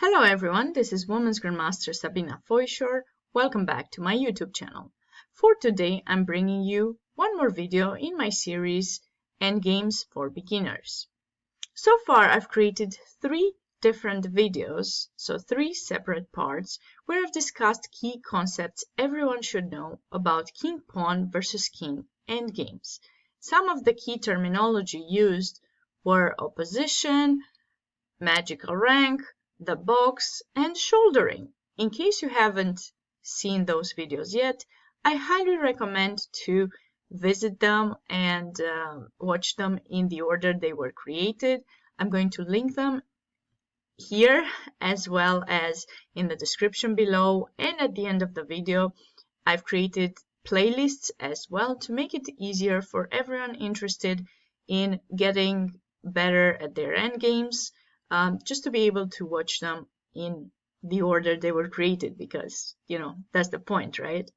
Hello everyone, this is Women's Grandmaster Sabina Foyshore. Welcome back to my YouTube channel. For today, I'm bringing you one more video in my series, Endgames for Beginners. So far, I've created 3 different videos, so 3 separate parts, where I've discussed key concepts everyone should know about king-pawn versus king endgames. Some of the key terminology used were opposition, magical rank, the box, and shouldering. In case you haven't seen those videos yet, I highly recommend to visit them and watch them in the order they were created. I'm going to link them here as well as in the description below, and at the end of the video I've created playlists as well to make it easier for everyone interested in getting better at their endgames. Just to be able to watch them in the order they were created, because, that's the point, right?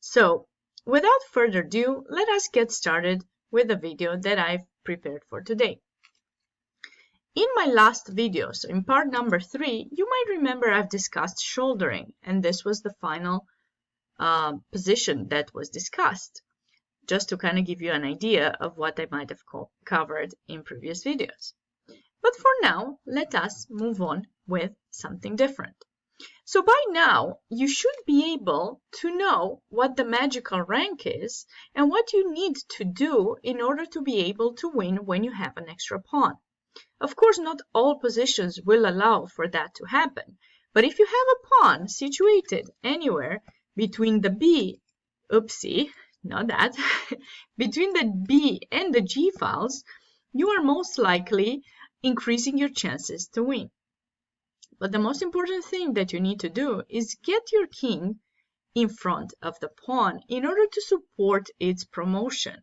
So, without further ado, let us get started with the video that I've prepared for today. In my last video, so in part number 3, you might remember I've discussed shouldering, and this was the final position that was discussed, just to kind of give you an idea of what I might have covered in previous videos. But for now, let us move on with something different. So by now, you should be able to know what the magical rank is and what you need to do in order to be able to win when you have an extra pawn. Of course, not all positions will allow for that to happen, but if you have a pawn situated anywhere between the B, between the B and the G files, you are most likely increasing your chances to win. But the most important thing that you need to do is get your king in front of the pawn in order to support its promotion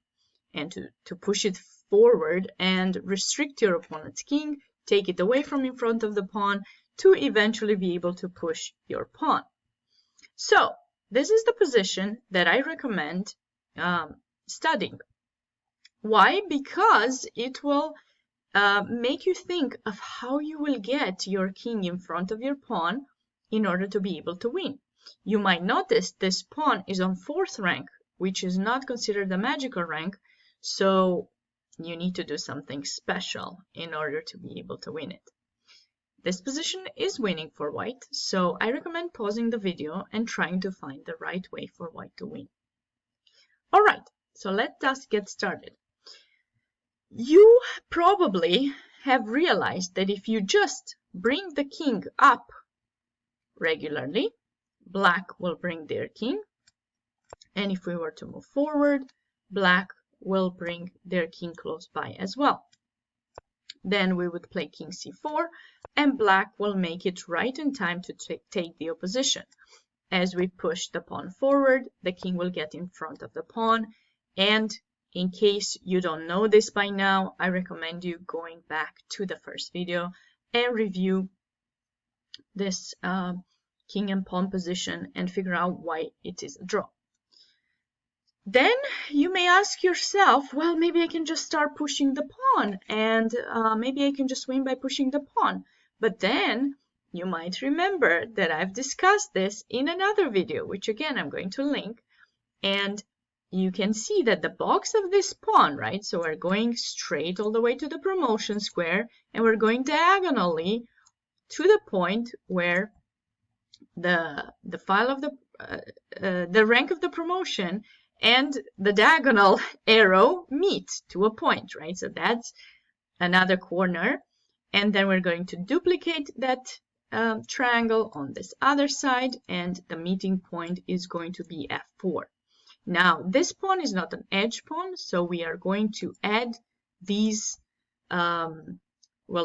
and to push it forward and restrict your opponent's king, take it away from in front of the pawn to eventually be able to push your pawn. So this is the position that I recommend studying. Why? Because it will make you think of how you will get your king in front of your pawn in order to be able to win. You might notice this pawn is on 4th rank, which is not considered a magical rank, so you need to do something special in order to be able to win it. This position is winning for white, so I recommend pausing the video and trying to find the right way for white to win. Alright, so let us get started. You probably have realized that if you just bring the king up regularly, black will bring their king, and if we were to move forward, black will bring their king close by as well. Then we would play king c4, and black will make it right in time to take the opposition. As we push the pawn forward, the king will get in front of the pawn, and in case you don't know this by now, I recommend you going back to the first video and review this king and pawn position and figure out why it is a draw. Then you may ask yourself, well, maybe I can just start pushing the pawn and maybe I can just win by pushing the pawn. But then you might remember that I've discussed this in another video, which again I'm going to link, and you can see that the box of this pawn, right? So we're going straight all the way to the promotion square, and we're going diagonally to the point where the file of the rank of the promotion and the diagonal arrow meet to a point, right? So that's another corner, and then we're going to duplicate that triangle on this other side, and the meeting point is going to be f4. Now, this pawn is not an edge pawn, so we are going to add these,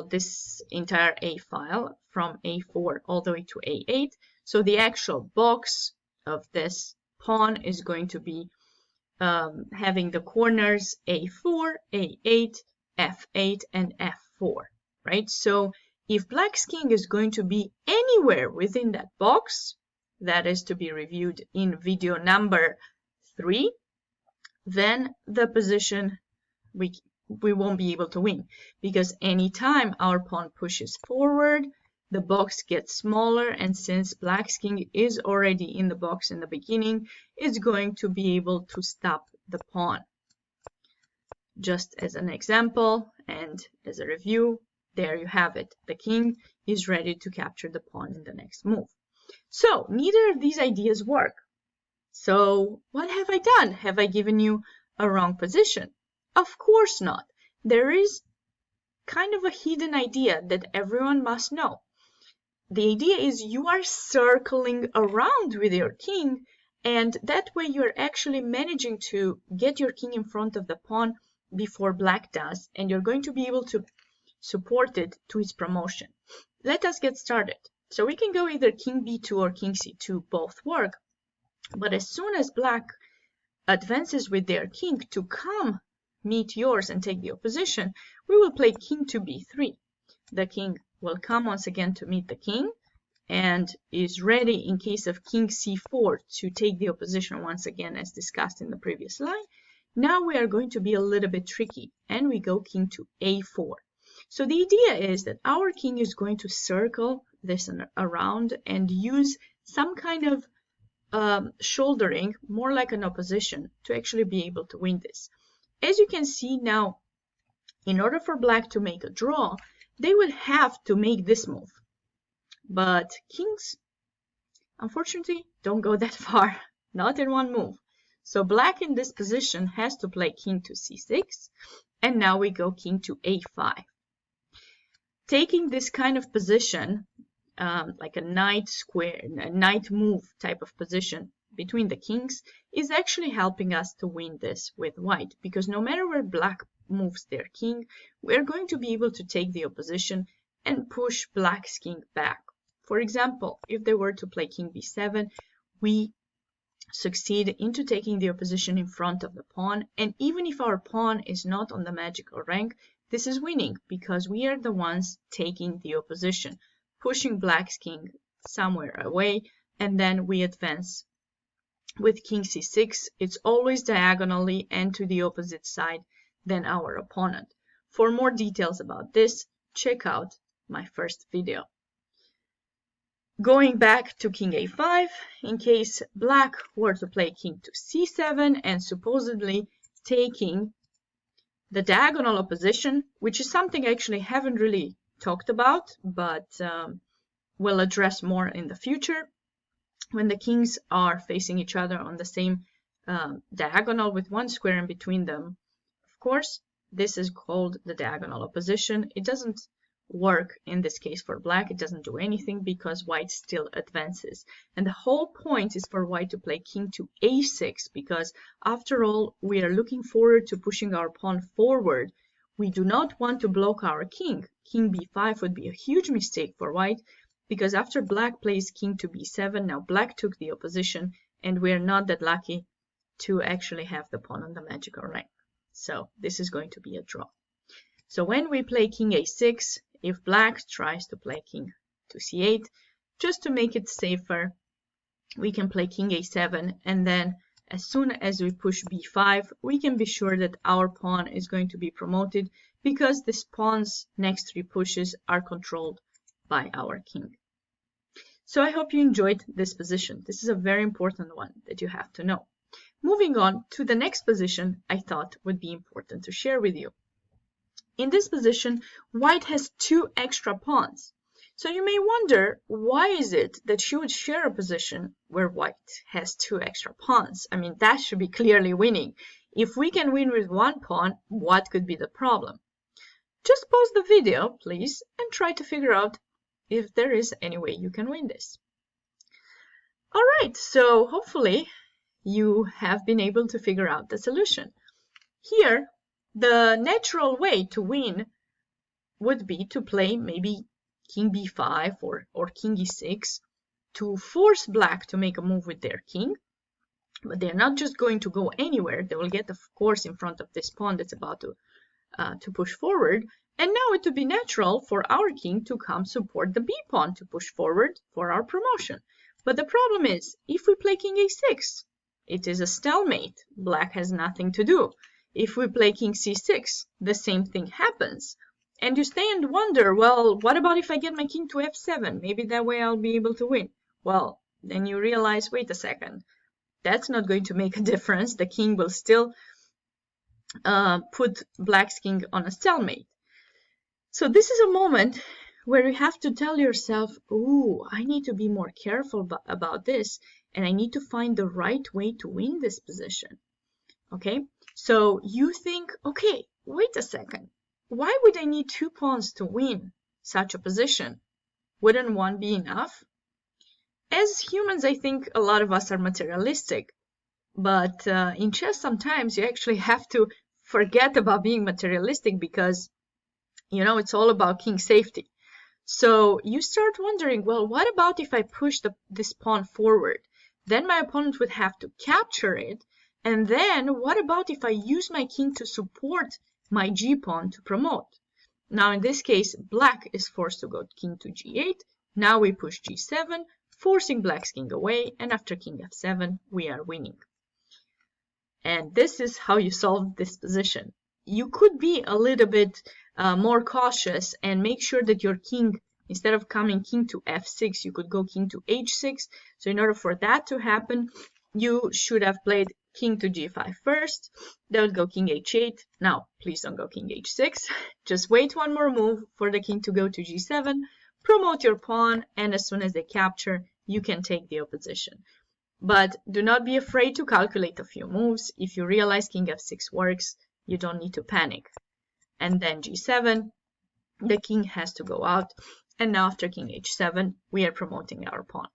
this entire A file from A4 all the way to A8. So the actual box of this pawn is going to be having the corners A4, A8, F8, and F4, right? So if black's king is going to be anywhere within that box, that is to be reviewed in video number 3, then the position we won't be able to win, because anytime our pawn pushes forward, the box gets smaller, and since black's king is already in the box in the beginning, it's going to be able to stop the pawn. Just as an example and as a review, there you have it. The king is ready to capture the pawn in the next move. So neither of these ideas work. So what have I done? Have I given you a wrong position? Of course not. There is kind of a hidden idea that everyone must know. The idea is you are circling around with your king, and that way you're actually managing to get your king in front of the pawn before black does, and you're going to be able to support it to its promotion. Let us get started. So we can go either king b2 or king c2, both work, but as soon as black advances with their king to come meet yours and take the opposition, we will play king to b3. The king will come once again to meet the king and is ready in case of king c4 to take the opposition once again, as discussed in the previous line. Now we are going to be a little bit tricky, and we go king to a4. So the idea is that our king is going to circle this around and use some kind of shouldering, more like an opposition, to actually be able to win this. As you can see now, in order for black to make a draw, they will have to make this move. But kings, unfortunately, don't go that far, not in one move. So black in this position has to play king to c6, and now we go king to a5. Taking this kind of position, like a knight square, a knight move type of position between the kings, is actually helping us to win this with white, because no matter where black moves their king, we're going to be able to take the opposition and push black's king back. For example, if they were to play king b7, we succeed into taking the opposition in front of the pawn, and even if our pawn is not on the magical rank, this is winning because we are the ones taking the opposition, pushing black's king somewhere away, and then we advance with king c6. It's always diagonally and to the opposite side than our opponent. For more details about this, check out my first video. Going back to king a5, in case black were to play king to c7 and supposedly taking the diagonal opposition, which is something I actually haven't really talked about, but will address more in the future, when the kings are facing each other on the same diagonal with one square in between them. Of course, this is called the diagonal opposition. It doesn't work in this case for black. It doesn't do anything because white still advances. And the whole point is for white to play king to a6, because after all, we are looking forward to pushing our pawn forward. We do not want to block our king. King b5 would be a huge mistake for white, because after black plays king to b7, now black took the opposition, and we are not that lucky to actually have the pawn on the magical rank. So this is going to be a draw. So when we play king a6, if black tries to play king to c8, just to make it safer, we can play king a7, and then as soon as we push b5, we can be sure that our pawn is going to be promoted, because this pawn's next three pushes are controlled by our king. So I hope you enjoyed this position. This is a very important one that you have to know. Moving on to the next position, I thought would be important to share with you. In this position, white has two extra pawns. So you may wonder, why is it that she would share a position where white has two extra pawns? I mean, that should be clearly winning. If we can win with one pawn, what could be the problem? Just pause the video, please, and try to figure out if there is any way you can win this. All right, so hopefully you have been able to figure out the solution. Here, the natural way to win would be to play maybe king b5 or king e6 to force black to make a move with their king. But they're not just going to go anywhere. They will get, of course, in front of this pawn that's about to push forward. And now it would be natural for our king to come support the b pawn to push forward for our promotion. But the problem is, if we play king a6, it is a stalemate. Black has nothing to do. If we play king c6, the same thing happens. And you stay and wonder, well, what about if I get my king to f7? Maybe that way I'll be able to win. Well, then you realize, wait a second, that's not going to make a difference. The king will still put black's king on a stalemate. So this is a moment where you have to tell yourself, oh, I need to be more careful about this, and I need to find the right way to win this position. Okay, so you think, okay, wait a second. Why would I need 2 pawns to win such a position? Wouldn't one be enough? As humans, I think a lot of us are materialistic, but in chess sometimes you actually have to forget about being materialistic because, you know, it's all about king safety. So you start wondering, well, what about if I push this pawn forward? Then my opponent would have to capture it. And then what about if I use my king to support my g-pawn to promote? Now in this case, black is forced to go king to g8. Now we push g7, forcing black's king away, and after king f7, we are winning. And this is how you solve this position. You could be a little bit more cautious and make sure that your king, instead of coming king to f6, you could go king to h6. So in order for that to happen, you should have played king to g5 first. Then would go king h8. Now, please don't go king h6. Just wait one more move for the king to go to g7, promote your pawn, and as soon as they capture, you can take the opposition. But do not be afraid to calculate a few moves. If you realize king f6 works, you don't need to panic. And then g7, the king has to go out. And now after king h7, we are promoting our pawn.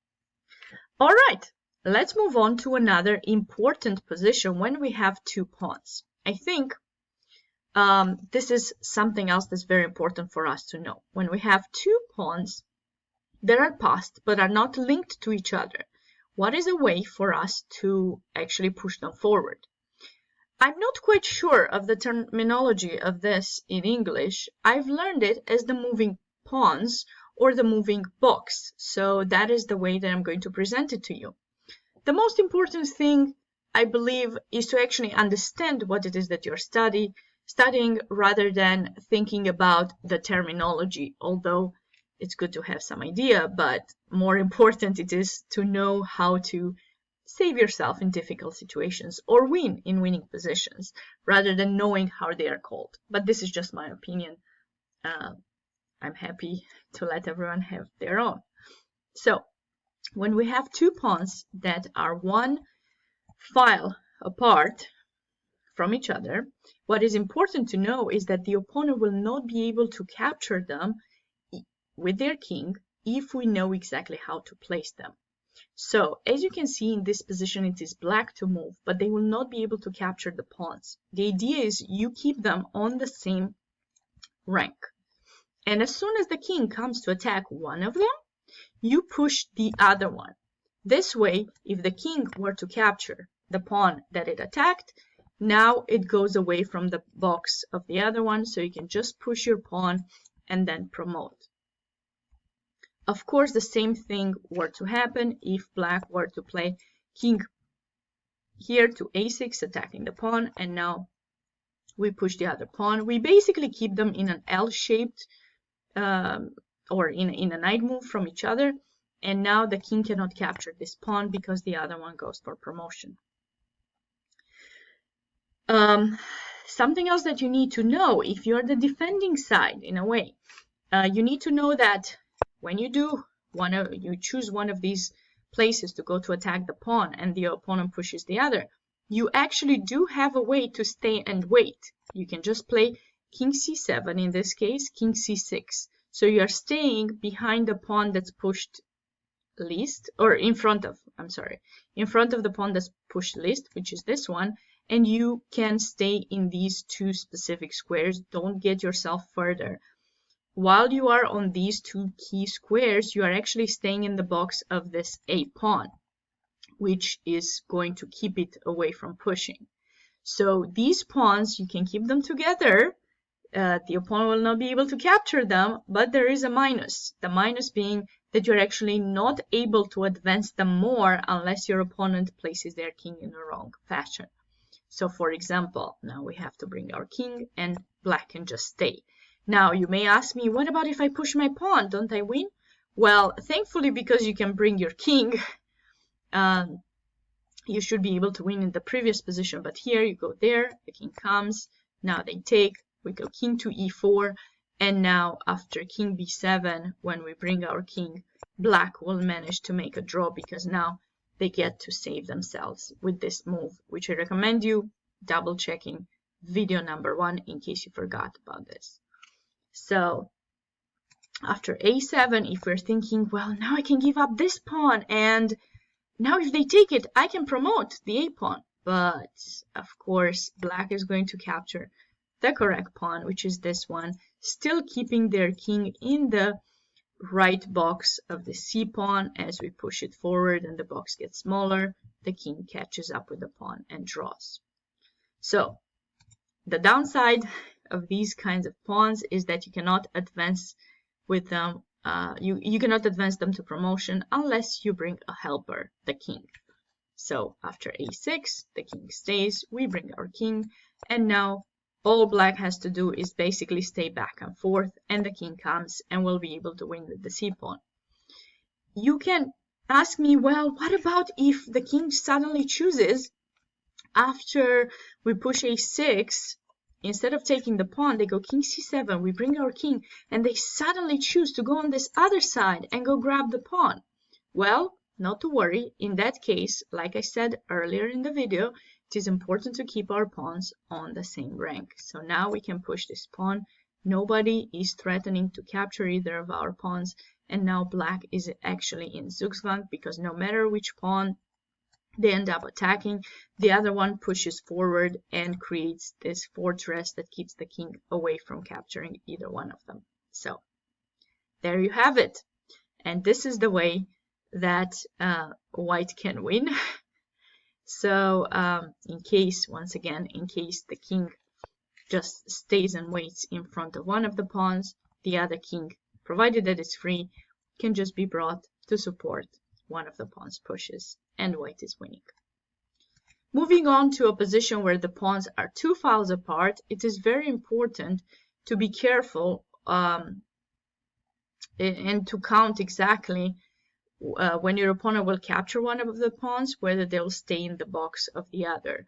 All right, let's move on to another important position when we have 2 pawns. I think this is something else that's very important for us to know. When we have 2 pawns that are passed but are not linked to each other, what is a way for us to actually push them forward? I'm not quite sure of the terminology of this in English. I've learned it as the moving pawns or the moving box. So that is the way that I'm going to present it to you. The most important thing, I believe, is to actually understand what it is that you're studying rather than thinking about the terminology, although it's good to have some idea, but more important it is to know how to save yourself in difficult situations or win in winning positions rather than knowing how they are called. But this is just my opinion. I'm happy to let everyone have their own. So when we have 2 pawns that are 1 file apart from each other, what is important to know is that the opponent will not be able to capture them with their king if we know exactly how to place them. So as you can see in this position, it is black to move, but they will not be able to capture the pawns. The idea is you keep them on the same rank. And as soon as the king comes to attack one of them, you push the other one. This way, if the king were to capture the pawn that it attacked, now it goes away from the box of the other one, so you can just push your pawn and then promote. Of course, the same thing were to happen if black were to play king here to a6, attacking the pawn, and now we push the other pawn. We basically keep them in an L-shaped or in a knight move from each other, and now the king cannot capture this pawn because the other one goes for promotion. Something else that you need to know if you're the defending side, in a way, you need to know that when you choose one of these places to go to attack the pawn and the opponent pushes the other, you actually do have a way to stay and wait. You can just play king c7, in this case, king c6. So you are staying behind the pawn that's pushed least, or in front of the pawn that's pushed least, which is this one, and you can stay in these 2 specific squares. Don't get yourself further. While you are on these 2 key squares, you are actually staying in the box of this a pawn, which is going to keep it away from pushing. So these pawns, you can keep them together. The opponent will not be able to capture them, but there is a minus. The minus being that you're actually not able to advance them more unless your opponent places their king in the wrong fashion. So for example, now we have to bring our king and black can just stay. Now, you may ask me, what about if I push my pawn? Don't I win? Well, thankfully, because you can bring your king, you should be able to win in the previous position. But here you go there, the king comes, now they take, we go king to e4, and now after king b7, when we bring our king, black will manage to make a draw because now they get to save themselves with this move, which I recommend you double checking video number 1 in case you forgot about this. So after a7, if we're thinking, well, now I can give up this pawn, and now if they take it, I can promote the a pawn. But of course, black is going to capture the correct pawn, which is this one, still keeping their king in the right box of the c pawn. As we push it forward and the box gets smaller, the king catches up with the pawn and draws. So the downside of these kinds of pawns is that you cannot advance with them. You cannot advance them to promotion unless you bring a helper, the king. So after a6, the king stays, we bring our king, and now all black has to do is basically stay back and forth, and the king comes and will be able to win with the c pawn. You can ask me, well, what about if the king suddenly chooses, after we push a6, instead of taking the pawn, they go king c7, we bring our king, and they suddenly choose to go on this other side and go grab the pawn. Well, not to worry. In that case, like I said earlier in the video, it is important to keep our pawns on the same rank. So now we can push this pawn. Nobody is threatening to capture either of our pawns, and now black is actually in Zugzwang because no matter which pawn they end up attacking, the other one pushes forward and creates this fortress that keeps the king away from capturing either one of them. So there you have it. And this is the way that white can win. So in case, once again, in case the king just stays and waits in front of one of the pawns, the other king, provided that it's free, can just be brought to support one of the pawns pushes, and white is winning. Moving on to a position where the pawns are 2 files apart, it is very important to be careful and to count exactly when your opponent will capture one of the pawns, whether they'll stay in the box of the other.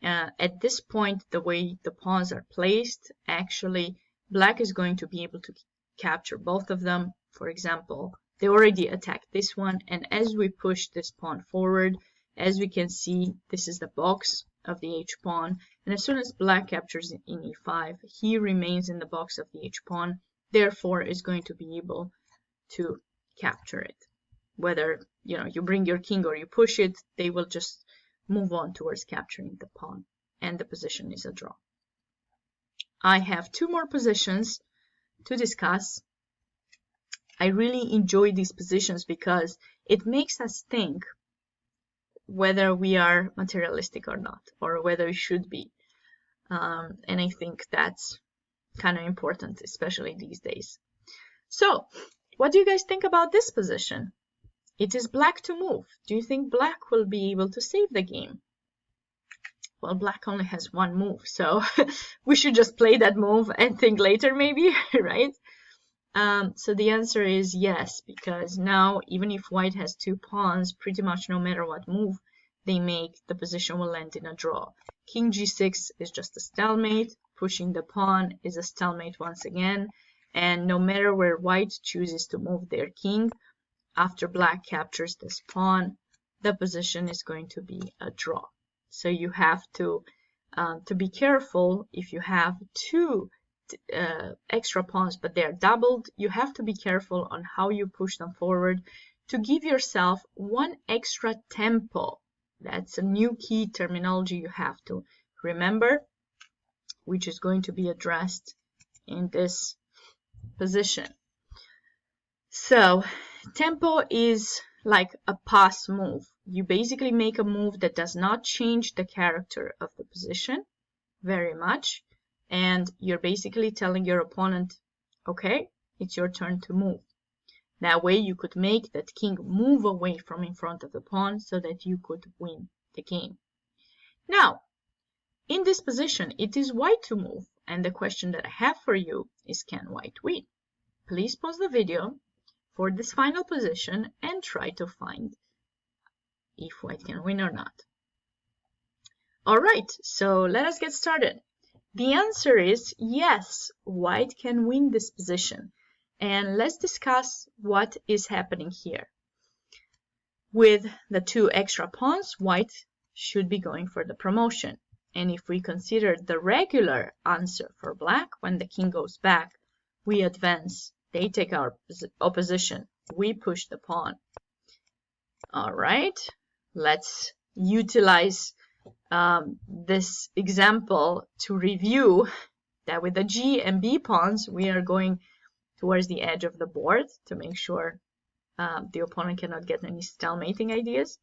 At this point, the way the pawns are placed, actually, black is going to be able to capture both of them. For example, they already attacked this one, and as we push this pawn forward, as we can see, this is the box of the h pawn, and as soon as black captures in e5, he remains in the box of the h pawn, therefore is going to be able to capture it. Whether you bring your king or you push it, they will just move on towards capturing the pawn, and the position is a draw. I have 2 more positions to discuss. I really enjoy these positions because it makes us think whether we are materialistic or not, or whether we should be. And I think that's kind of important, especially these days. So, what do you guys think about this position? It is black to move. Do you think black will be able to save the game? Well, black only has 1 move, so we should just play that move and think later maybe, right? So the answer is yes, because now even if white has 2 pawns, pretty much no matter what move they make, the position will end in a draw. King g6 is just a stalemate, pushing the pawn is a stalemate once again, and no matter where white chooses to move their king, after black captures this pawn, the position is going to be a draw. So you have to be careful if you have 2 extra pawns, but they are doubled. You have to be careful on how you push them forward to give yourself 1 extra tempo. That's a new key terminology you have to remember, which is going to be addressed in this position. So tempo is like a pass move. You basically make a move that does not change the character of the position very much, and you're basically telling your opponent, okay, it's your turn to move. That way you could make that king move away from in front of the pawn so that you could win the game. Now, in this position, it is white to move. And the question that I have for you is, can white win? Please pause the video for this final position and try to find if white can win or not. All right, so let us get started. The answer is yes, white can win this position. And let's discuss what is happening here. With the 2 extra pawns, white should be going for the promotion. And if we consider the regular answer for black, when the king goes back, we advance, they take our opposition, we push the pawn. All right, let's utilize this example to review that with the G and B pawns, we are going towards the edge of the board to make sure the opponent cannot get any stalemating ideas.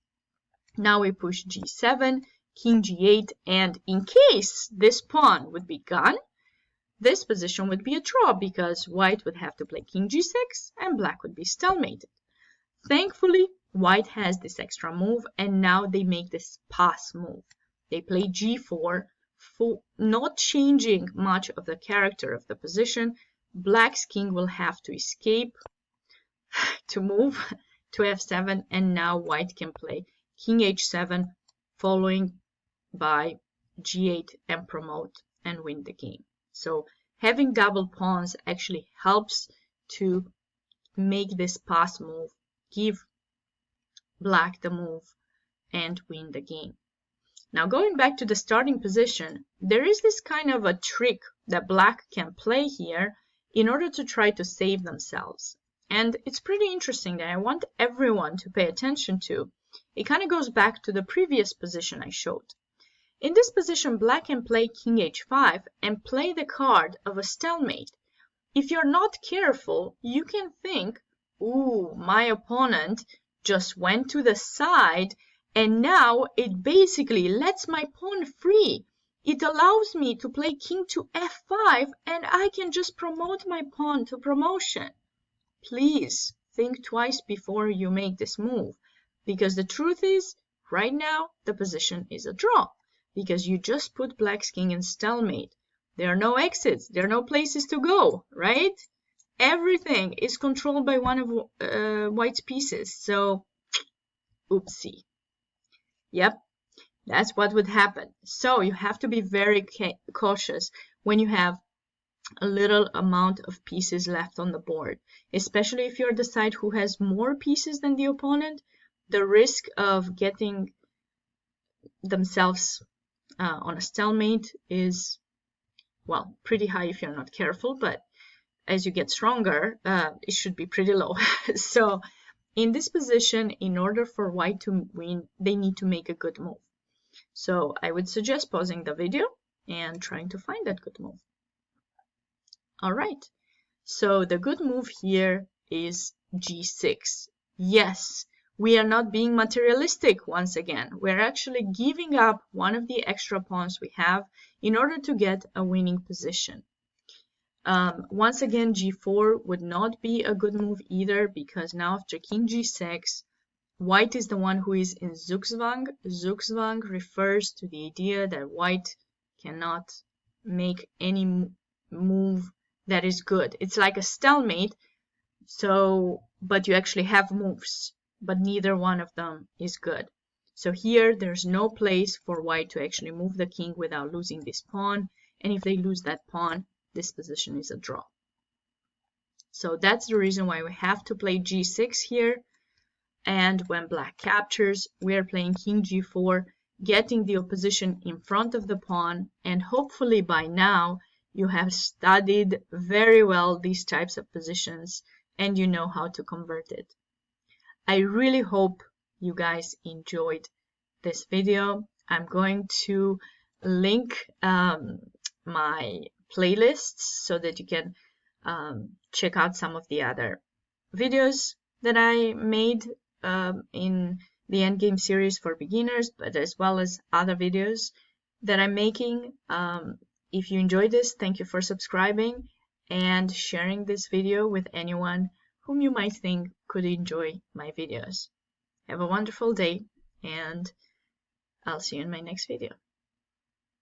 Now we push G7, King G8, and in case this pawn would be gone, this position would be a draw because white would have to play King G6 and black would be stalemated. Thankfully, white has this extra move and now they make this pass move. They play G4, not changing much of the character of the position. Black's king will have to escape to move to F7, and now white can play King H7, following by G8 and promote and win the game. So having double pawns actually helps to make this pass move, give black the move, and win the game. Now going back to the starting position, there is this kind of a trick that black can play here in order to try to save themselves. And it's pretty interesting that I want everyone to pay attention to. It kind of goes back to the previous position I showed. In this position, black can play King H5 and play the card of a stalemate. If you're not careful, you can think, ooh, my opponent just went to the side and now it basically lets my pawn free. It allows me to play king to f5 and I can just promote my pawn to promotion. Please think twice before you make this move, because the truth is, right now, the position is a draw, because you just put black's king in stalemate. There are no exits, there are no places to go, right? Everything is controlled by one of white's pieces, so oopsie. Yep, that's what would happen. So you have to be very cautious when you have a little amount of pieces left on the board, especially if you're the side who has more pieces than the opponent. The risk of getting themselves on a stalemate is, well, pretty high if you're not careful, but as you get stronger, it should be pretty low. So in this position, in order for white to win, they need to make a good move. So I would suggest pausing the video and trying to find that good move. All right, so the good move here is G6. Yes, we are not being materialistic once again. We're actually giving up one of the extra pawns we have in order to get a winning position. Once again, G4 would not be a good move either, because now after King G6, white is the one who is in Zugzwang. Zugzwang refers to the idea that white cannot make any move that is good. It's like a stalemate, but you actually have moves, but neither one of them is good. So here there's no place for white to actually move the king without losing this pawn, and if they lose that pawn, this position is a draw. So that's the reason why we have to play G6 here, and when black captures, we are playing King G4, getting the opposition in front of the pawn, and hopefully by now you have studied very well these types of positions and you know how to convert it. I really hope you guys enjoyed this video. I'm going to link my playlists so that you can check out some of the other videos that I made in the Endgame series for beginners, but as well as other videos that I'm making. If you enjoyed this, thank you for subscribing and sharing this video with anyone whom you might think could enjoy my videos. Have a wonderful day, and I'll see you in my next video.